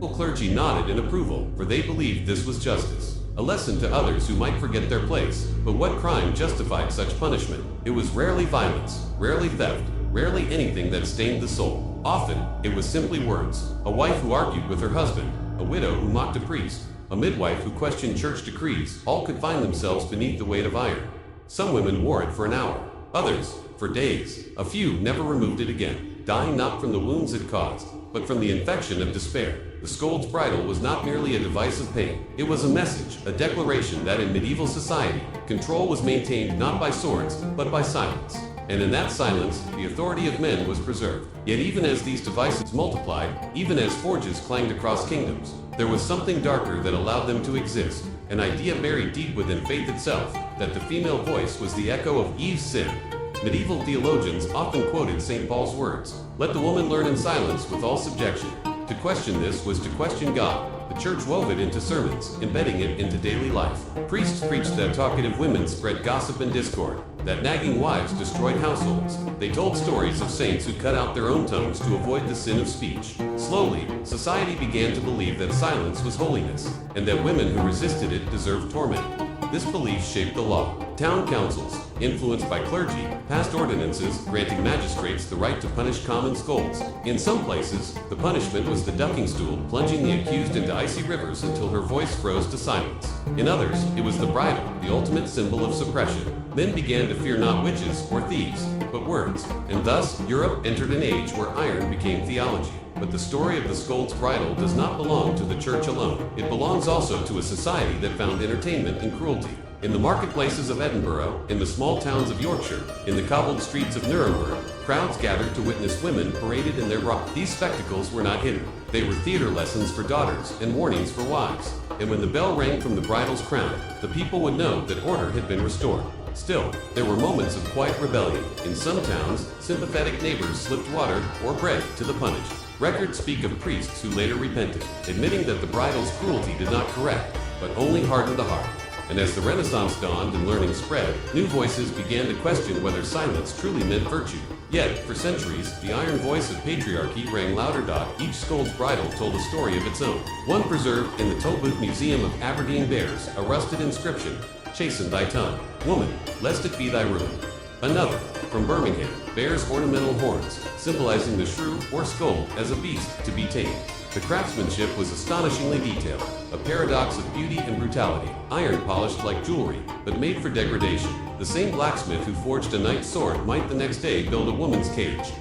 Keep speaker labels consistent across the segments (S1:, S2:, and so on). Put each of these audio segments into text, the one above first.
S1: Clergy nodded in approval, for they believed this was justice. A lesson to others who might forget their place. But what crime justified such punishment? It was rarely violence, rarely theft, rarely anything that stained the soul. Often, it was simply words. A wife who argued with her husband, a widow who mocked a priest, a midwife who questioned church decrees, all could find themselves beneath the weight of iron. Some women wore it for an hour, others for days. A few never removed it again, dying not from the wounds it caused, but from the infection of despair. The scold's bridle was not merely a device of pain. It was a message, a declaration that in medieval society, control was maintained not by swords, but by silence. And in that silence, the authority of men was preserved. Yet even as these devices multiplied, even as forges clanged across kingdoms, there was something darker that allowed them to exist. An idea buried deep within faith itself, that the female voice was the echo of Eve's sin. Medieval theologians often quoted St. Paul's words, "Let the woman learn in silence with all subjection." To question this was to question God. The church wove it into sermons, embedding it into daily life. Priests preached that talkative women spread gossip and discord, that nagging wives destroyed households. They told stories of saints who cut out their own tongues to avoid the sin of speech. Slowly, society began to believe that silence was holiness, and that women who resisted it deserved torment. This belief shaped the law. Town councils, influenced by clergy, passed ordinances granting magistrates the right to punish common scolds. In some places, the punishment was the ducking stool, plunging the accused into icy rivers until her voice froze to silence. In others, it was the bridle, the ultimate symbol of suppression. Men began to fear not witches or thieves, but words. And thus, Europe entered an age where iron became theology. But the story of the scold's bridle does not belong to the church alone. It belongs also to a society that found entertainment in cruelty. In the marketplaces of Edinburgh, in the small towns of Yorkshire, in the cobbled streets of Nuremberg, crowds gathered to witness women paraded in their rock. These spectacles were not hidden. They were theater lessons for daughters and warnings for wives. And when the bell rang from the bridal's crown, the people would know that order had been restored. Still, there were moments of quiet rebellion. In some towns, sympathetic neighbors slipped water or bread to the punished. Records speak of priests who later repented, admitting that the bridal's cruelty did not correct, but only hardened the heart. And as the Renaissance dawned and learning spread, new voices began to question whether silence truly meant virtue. Yet, for centuries, the iron voice of patriarchy rang louder. Each scold's bridle told a story of its own. One preserved in the Tolbooth Museum of Aberdeen bears a rusted inscription, "Chasten thy tongue, woman, lest it be thy ruin." Another, from Birmingham, bears ornamental horns, symbolizing the shrew or scold as a beast to be tamed. The craftsmanship was astonishingly detailed, a paradox of beauty and brutality. Iron polished like jewelry, but made for degradation. The same blacksmith who forged a knight's sword might the next day build a woman's cage.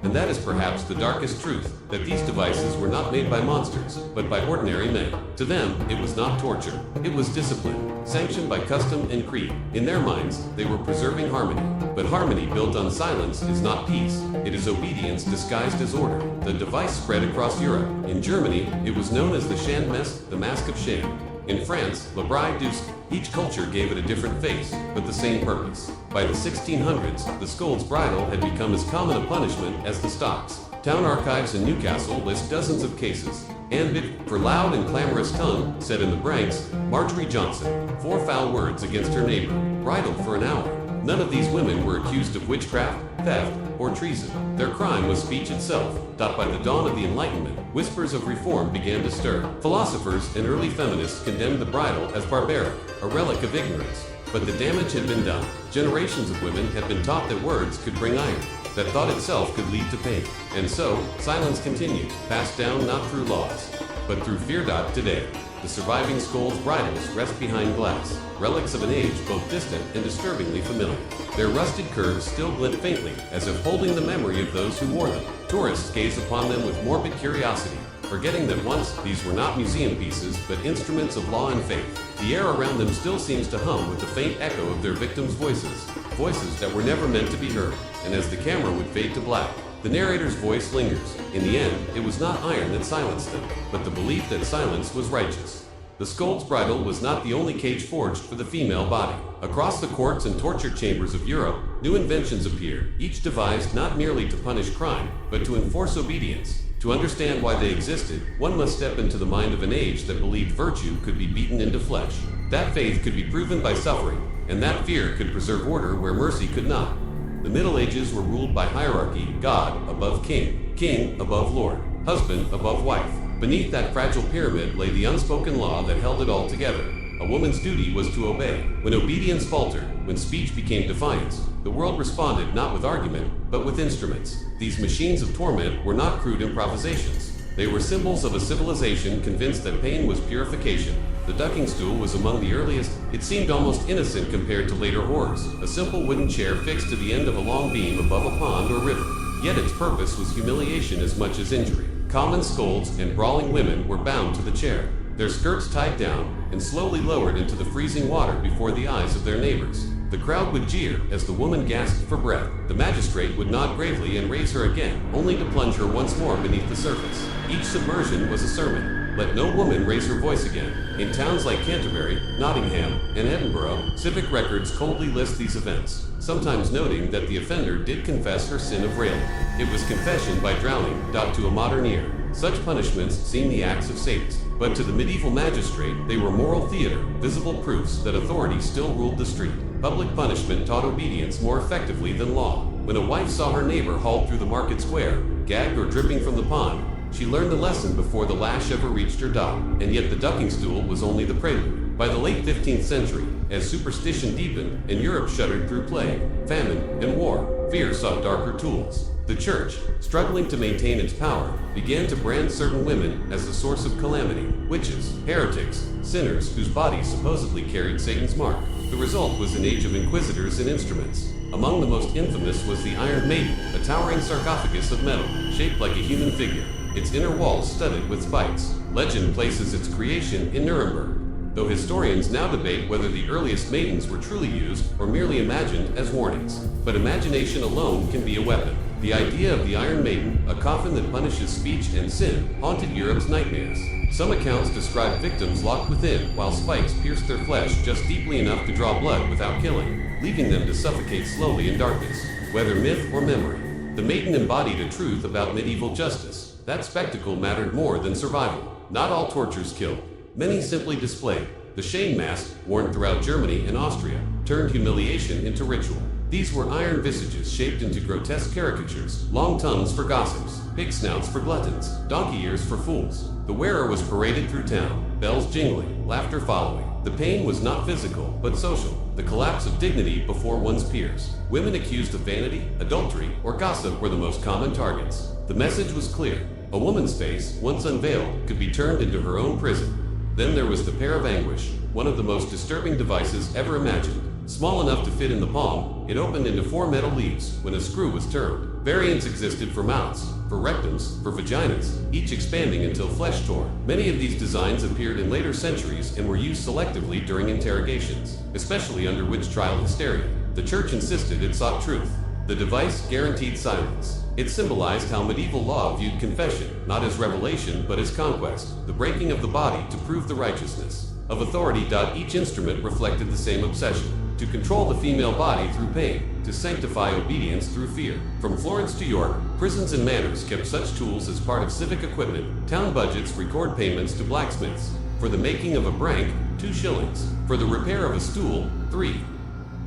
S1: And that is perhaps the darkest truth, that these devices were not made by monsters, but by ordinary men. To them, it was not torture. It was discipline, sanctioned by custom and creed. In their minds, they were preserving harmony. But harmony built on silence is not peace. It is obedience disguised as order. The device spread across Europe. In Germany, it was known as the Schandmesser, the mask of shame. In France, Le Bras du Ski. Each culture gave it a different face, but the same purpose. By the 1600s, the scold's bridle had become as common a punishment as the stocks. Town archives in Newcastle list dozens of cases. Anne Bid, for loud and clamorous tongue, said in the Branks, Marjorie Johnson, 4 foul words against her neighbor, bridled for an hour. None of these women were accused of witchcraft, theft, or treason. Their crime was speech itself. By the dawn of the Enlightenment, whispers of reform began to stir. Philosophers and early feminists condemned the bridle as barbaric, a relic of ignorance. But the damage had been done. Generations of women had been taught that words could bring iron, that thought itself could lead to pain. And so, silence continued, passed down not through laws, but through fear. Today, the surviving scold's bridles rest behind glass, relics of an age both distant and disturbingly familiar. Their rusted curves still glint faintly, as if holding the memory of those who wore them. Tourists gaze upon them with morbid curiosity, forgetting that once these were not museum pieces, but instruments of law and faith. The air around them still seems to hum with the faint echo of their victims' voices, voices that were never meant to be heard. And as the camera would fade to black, the narrator's voice lingers. In the end, it was not iron that silenced them, but the belief that silence was righteous. The scold's bridle was not the only cage forged for the female body. Across the courts and torture chambers of Europe, new inventions appeared, each devised not merely to punish crime, but to enforce obedience. To understand why they existed, one must step into the mind of an age that believed virtue could be beaten into flesh, that faith could be proven by suffering, and that fear could preserve order where mercy could not. The Middle Ages were ruled by hierarchy, God above king, king above lord, husband above wife. Beneath that fragile pyramid lay the unspoken law that held it all together. A woman's duty was to obey. When obedience faltered, when speech became defiance, the world responded not with argument, but with instruments. These machines of torment were not crude improvisations. They were symbols of a civilization convinced that pain was purification. The ducking stool was among the earliest. It seemed almost innocent compared to later horrors, a simple wooden chair fixed to the end of a long beam above a pond or river. Yet its purpose was humiliation as much as injury. Common scolds and brawling women were bound to the chair, their skirts tied down and slowly lowered into the freezing water before the eyes of their neighbors. The crowd would jeer as the woman gasped for breath. The magistrate would nod gravely and raise her again, only to plunge her once more beneath the surface. Each submersion was a sermon. Let no woman raise her voice again. In towns like Canterbury, Nottingham, and Edinburgh, civic records coldly list these events, sometimes noting that the offender did confess her sin of railing. It was confession by drowning, to a modern ear. Such punishments seemed the acts of Satan, but to the medieval magistrate they were moral theater, visible proofs that authority still ruled the street. Public punishment taught obedience more effectively than law. When a wife saw her neighbor hauled through the market square, gagged or dripping from the pond, she learned the lesson before the lash ever reached her dock. And yet the ducking stool was only the prelude. By the late 15th century, as superstition deepened and Europe shuddered through plague, famine, and war, fear sought darker tools. The church, struggling to maintain its power, began to brand certain women as the source of calamity, witches, heretics, sinners whose bodies supposedly carried Satan's mark. The result was an age of inquisitors and instruments. Among the most infamous was the Iron Maiden, a towering sarcophagus of metal, shaped like a human figure, its inner walls studded with spikes. Legend places its creation in Nuremberg, though historians now debate whether the earliest maidens were truly used or merely imagined as warnings. But imagination alone can be a weapon. The idea of the Iron Maiden, a coffin that punishes speech and sin, haunted Europe's nightmares. Some accounts describe victims locked within, while spikes pierced their flesh just deeply enough to draw blood without killing, leaving them to suffocate slowly in darkness. Whether myth or memory, the Maiden embodied a truth about medieval justice. That spectacle mattered more than survival. Not all tortures killed. Many simply displayed. The shame mask, worn throughout Germany and Austria, turned humiliation into ritual. These were iron visages shaped into grotesque caricatures, long tongues for gossips, pig snouts for gluttons, donkey ears for fools. The wearer was paraded through town, bells jingling, laughter following. The pain was not physical, but social, the collapse of dignity before one's peers. Women accused of vanity, adultery, or gossip were the most common targets. The message was clear. A woman's face, once unveiled, could be turned into her own prison. Then there was the pear of anguish, one of the most disturbing devices ever imagined. Small enough to fit in the palm, it opened into 4 metal leaves when a screw was turned. Variants existed for mouths, for rectums, for vaginas, each expanding until flesh tore. Many of these designs appeared in later centuries and were used selectively during interrogations, especially under witch trial hysteria. The church insisted it sought truth. The device guaranteed silence. It symbolized how medieval law viewed confession, not as revelation but as conquest, the breaking of the body to prove the righteousness of authority. Each instrument reflected the same obsession: to control the female body through pain, to sanctify obedience through fear. From Florence to York, prisons and manors kept such tools as part of civic equipment. Town budgets record payments to blacksmiths. For the making of a brank, 2 shillings. For the repair of a stool, 3.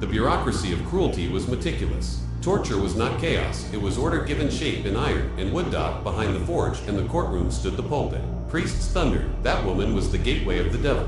S1: The bureaucracy of cruelty was meticulous. Torture was not chaos, it was order given shape in iron and wood. Behind the forge and the courtroom stood the pulpit. Priests thundered. That woman was the gateway of the devil.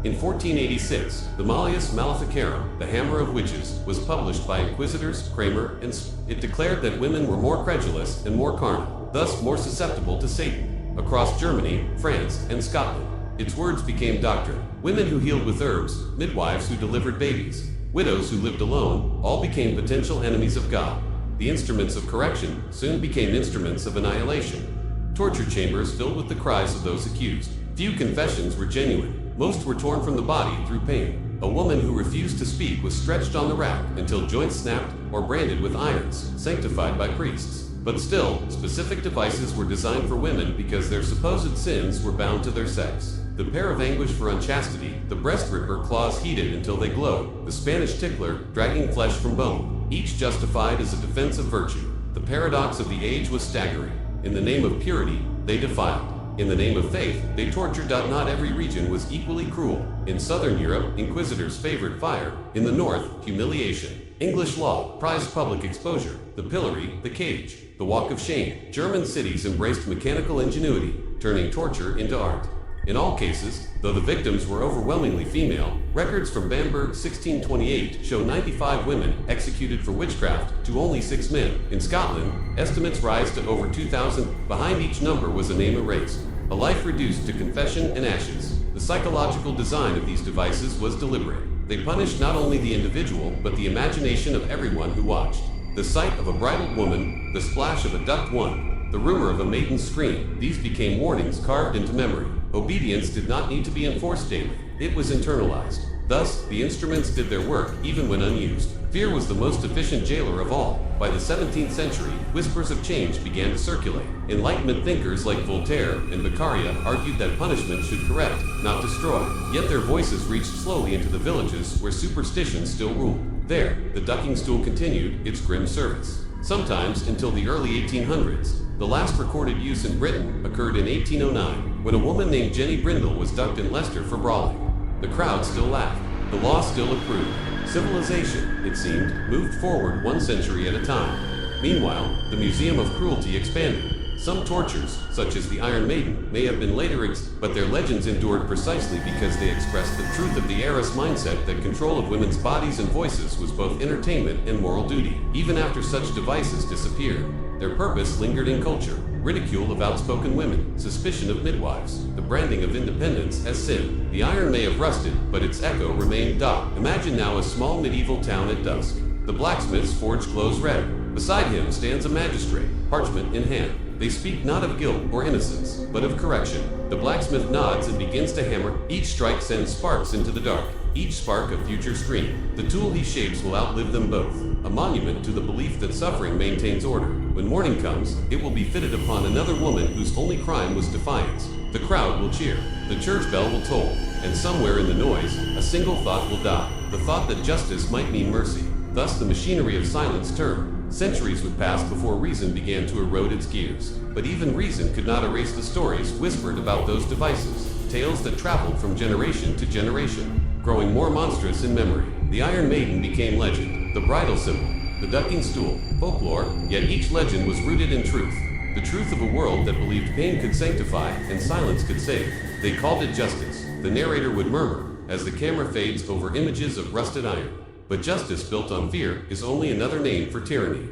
S1: In 1486, the Malleus Maleficarum, the Hammer of Witches, was published by Inquisitors Kramer and It declared that women were more credulous and more carnal, thus more susceptible to Satan. Across Germany, France, and Scotland, its words became doctrine. Women who healed with herbs, midwives who delivered babies, widows who lived alone, all became potential enemies of God. The instruments of correction soon became instruments of annihilation. Torture chambers filled with the cries of those accused. Few confessions were genuine. Most were torn from the body through pain. A woman who refused to speak was stretched on the rack until joints snapped or branded with irons, sanctified by priests. But still, specific devices were designed for women because their supposed sins were bound to their sex. The pear of anguish for unchastity, the breast ripper claws heated until they glowed, the Spanish tickler dragging flesh from bone, each justified as a defense of virtue. The paradox of the age was staggering. In the name of purity, they defiled. In the name of faith, they tortured. Not every region was equally cruel. In southern Europe, inquisitors favored fire. In the north, humiliation. English law prized public exposure. The pillory, the cage, the walk of shame. German cities embraced mechanical ingenuity. turning torture into art. In all cases, though the victims were overwhelmingly female, records from Bamberg 1628 show 95 women executed for witchcraft to only 6 men. In Scotland, estimates rise to over 2,000. Behind each number was a name erased, a life reduced to confession and ashes. The psychological design of these devices was deliberate. They punished not only the individual, but the imagination of everyone who watched. The sight of a bridled woman, the splash of a ducked one, the rumor of a maiden's scream, these became warnings carved into memory. Obedience did not need to be enforced daily. It was internalized. Thus, the instruments did their work even when unused. Fear was the most efficient jailer of all. By the 17th century, whispers of change began to circulate. Enlightenment thinkers like Voltaire and Beccaria argued that punishment should correct, not destroy. Yet their voices reached slowly into the villages where superstition still ruled. There, the ducking stool continued its grim service. Sometimes until the early 1800s. The last recorded use in Britain occurred in 1809, when a woman named Jenny Brindle was ducked in Leicester for brawling. The crowd still laughed. The law still approved. Civilization, it seemed, moved forward 1 century at a time. Meanwhile, the Museum of Cruelty expanded. Some tortures, such as the Iron Maiden, may have been later but their legends endured precisely because they expressed the truth of the era's mindset that control of women's bodies and voices was both entertainment and moral duty. Even after such devices disappeared, their purpose lingered in culture. Ridicule of outspoken women, suspicion of midwives, the branding of independence as sin. The iron may have rusted, but its echo remained dark. Imagine now a small medieval town at dusk. The blacksmith's forge glows red. Beside him stands a magistrate, parchment in hand. They speak not of guilt or innocence, but of correction. The blacksmith nods and begins to hammer. Each strike sends sparks into the dark, each spark a future scream. The tool he shapes will outlive them both, a monument to the belief that suffering maintains order. When morning comes, it will be fitted upon another woman whose only crime was defiance. The crowd will cheer, the church bell will toll, and somewhere in the noise, a single thought will die, the thought that justice might mean mercy. Thus the machinery of silence turned. Centuries would pass before reason began to erode its gears. But even reason could not erase the stories whispered about those devices, tales that traveled from generation to generation, growing more monstrous in memory. The Iron Maiden became legend, the bridal symbol, the ducking stool, folklore, yet each legend was rooted in truth. The truth of a world that believed pain could sanctify and silence could save. They called it justice. The narrator would murmur as the camera fades over images of rusted iron. But justice built on fear is only another name for tyranny.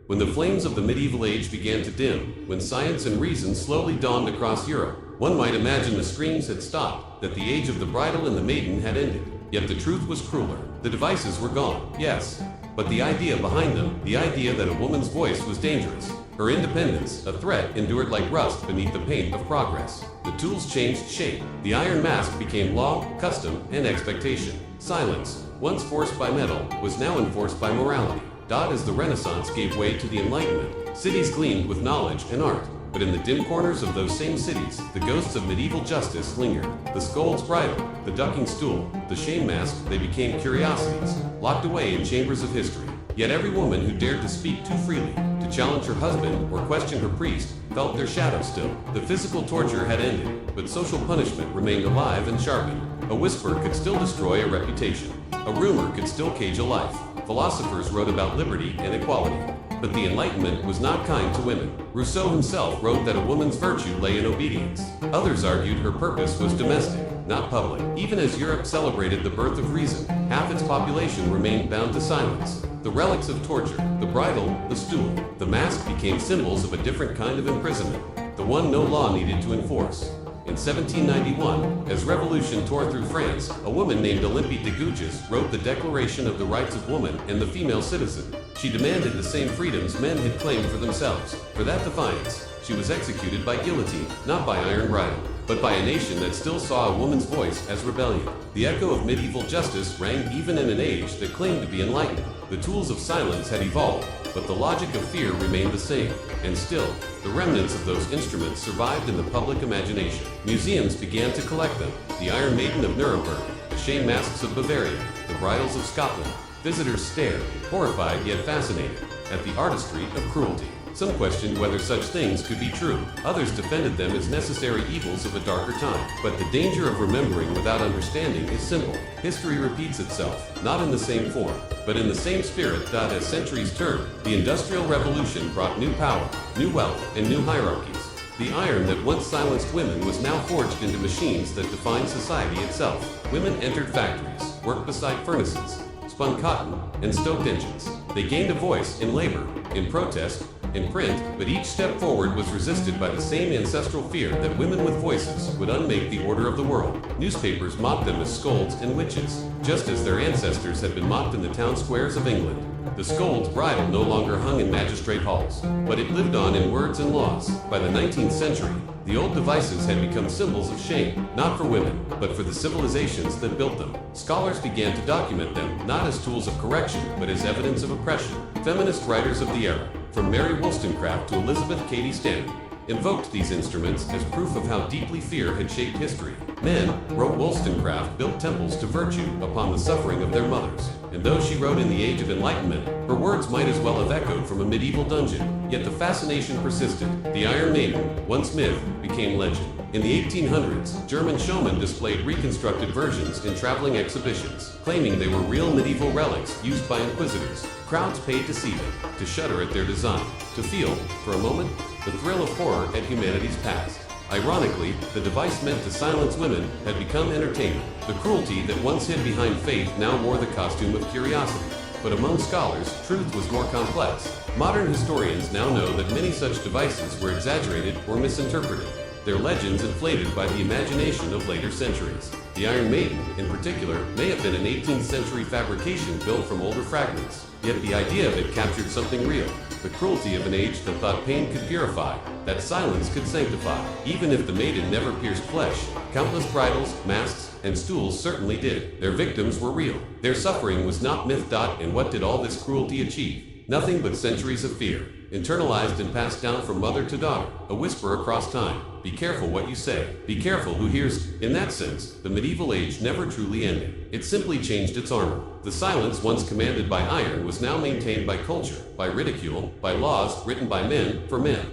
S1: When the flames of the medieval age began to dim, when science and reason slowly dawned across Europe, one might imagine the screams had stopped, that the age of the bridal and the maiden had ended. Yet the truth was crueler. The devices were gone, yes, but the idea behind them, the idea that a woman's voice was dangerous, her independence, a threat, endured like rust beneath the paint of progress. The tools changed shape. The iron mask became law, custom, and expectation. Silence, once forced by metal, was now enforced by morality. As the Renaissance gave way to the Enlightenment, cities gleamed with knowledge and art. But in the dim corners of those same cities, the ghosts of medieval justice lingered. The scold's bridle, the ducking stool, the shame mask, they became curiosities, locked away in chambers of history. Yet every woman who dared to speak too freely, to challenge her husband or question her priest, felt their shadow still. The physical torture had ended, but social punishment remained alive and sharpened. A whisper could still destroy a reputation. A rumor could still cage a life. Philosophers wrote about liberty and equality. But the Enlightenment was not kind to women. Rousseau himself wrote that a woman's virtue lay in obedience. Others argued her purpose was domestic, not public. Even as Europe celebrated the birth of reason, half its population remained bound to silence. The relics of torture, the bridle, the stool, the mask became symbols of a different kind of imprisonment, the one no law needed to enforce. In 1791, as revolution tore through France, a woman named Olympe de Gouges wrote the Declaration of the Rights of Woman and the Female Citizen. She demanded the same freedoms men had claimed for themselves. For that defiance, she was executed by guillotine, not by iron bridle, but by a nation that still saw a woman's voice as rebellion. The echo of medieval justice rang even in an age that claimed to be enlightened. The tools of silence had evolved, but the logic of fear remained the same. And still, the remnants of those instruments survived in the public imagination. Museums began to collect them. The Iron Maiden of Nuremberg, the shame masks of Bavaria, the bridles of Scotland. Visitors stared, horrified yet fascinated, at the artistry of cruelty. Some questioned whether such things could be true. Others defended them as necessary evils of a darker time. But the danger of remembering without understanding is simple. History repeats itself, not in the same form, but in the same spirit. As centuries turned, the Industrial Revolution brought new power, new wealth, and new hierarchies. The iron that once silenced women was now forged into machines that defined society itself. Women entered factories, worked beside furnaces, spun cotton, and stoked engines. They gained a voice in labor, in protest, in print, but each step forward was resisted by the same ancestral fear that women with voices would unmake the order of the world. Newspapers mocked them as scolds and witches, just as their ancestors had been mocked in the town squares of England. The scold's bridle no longer hung in magistrate halls, but it lived on in words and laws. By the 19th century, the old devices had become symbols of shame, not for women, but for the civilizations that built them. Scholars began to document them, not as tools of correction, but as evidence of oppression. Feminist writers of the era, from Mary Wollstonecraft to Elizabeth Cady Stanton, invoked these instruments as proof of how deeply fear had shaped history. Men, wrote Wollstonecraft, built temples to virtue upon the suffering of their mothers. And though she wrote in the Age of Enlightenment, her words might as well have echoed from a medieval dungeon. Yet the fascination persisted. The Iron Maiden, once myth, became legend. In the 1800s, German showmen displayed reconstructed versions in traveling exhibitions, claiming they were real medieval relics used by inquisitors. Crowds paid to see them, to shudder at their design, to feel, for a moment, the thrill of horror at humanity's past. Ironically, the device meant to silence women had become entertainment. The cruelty that once hid behind faith now wore the costume of curiosity. But among scholars, truth was more complex. Modern historians now know that many such devices were exaggerated or misinterpreted, their legends inflated by the imagination of later centuries. The Iron Maiden, in particular, may have been an 18th century fabrication built from older fragments. Yet the idea of it captured something real, the cruelty of an age that thought pain could purify, that silence could sanctify. Even if the maiden never pierced flesh, countless bridles, masks, and stools certainly did. Their victims were real. Their suffering was not myth. And what did all this cruelty achieve? Nothing but centuries of fear, internalized and passed down from mother to daughter, a whisper across time. Be careful what you say. Be careful who hears. In that sense, the medieval age never truly ended. It simply changed its armor. The silence once commanded by iron was now maintained by culture, by ridicule, by laws written by men for men.